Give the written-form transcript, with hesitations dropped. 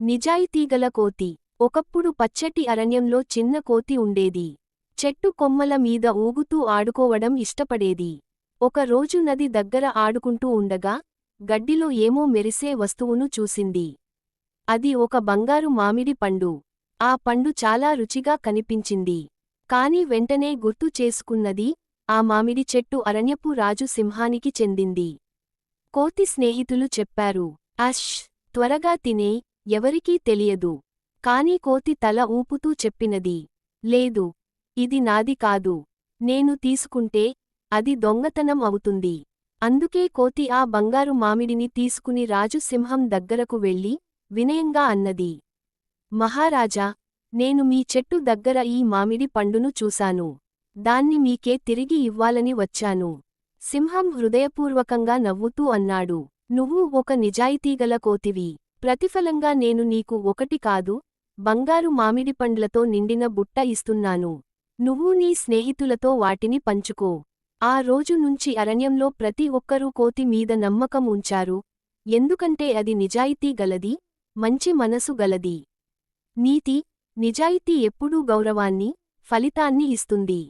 నిజాయితీగల కోతి. ఒకప్పుడు పచ్చటి అరణ్యంలో చిన్న కోతి ఉండేది. చెట్టు కొమ్మల మీద ఊగుతూ ఆడుకోవడం ఇష్టపడేది. ఒక రోజు నది దగ్గర ఆడుకుంటూ ఉండగా గడ్డిలో ఏమో మెరిసే వస్తువును చూసింది. అది ఒక బంగారు మామిడి పండు. ఆ పండు చాలా రుచిగా కనిపించింది. కాని వెంటనే గుర్తు చేసుకున్నది, ఆ మామిడి చెట్టు అరణ్యపు రాజు సింహానికి చెందింది. కోతి స్నేహితులు చెప్పారు, అష్, త్వరగా తినే, ఎవరికీ తెలియదు. కాని కోతి తల ఊపుతూ చెప్పినది, లేదు, ఇది నాది కాదు. నేను తీసుకుంటే అది దొంగతనం అవుతుంది. అందుకే కోతి ఆ బంగారు మామిడిని తీసుకుని రాజు సింహం దగ్గరకు వెళ్ళి వినయంగా అన్నది, మహారాజా, నేను మీ చెట్టు దగ్గర ఈ మామిడి పండును చూశాను. దాన్ని మీకే తిరిగి ఇవ్వాలని వచ్చాను. సింహం హృదయపూర్వకంగా నవ్వుతూ అన్నాడు, నువ్వు ఒక నిజాయితీగల కోతివి. ప్రతిఫలంగా నేను నీకు ఒకటి కాదు, బంగారు మామిడిపండ్లతో నిండిన బుట్ట ఇస్తున్నాను. నువ్వు నీ స్నేహితులతో వాటిని పంచుకో. ఆ రోజు నుంచి అరణ్యంలో ప్రతి ఒక్కరూ కోతి మీద నమ్మకం ఉంచారు, ఎందుకంటే అది నిజాయితీ గలది, మంచి మనసు గలది. నీతి, నిజాయితీ ఎప్పుడూ గౌరవాన్ని, ఫలితాన్ని ఇస్తుంది.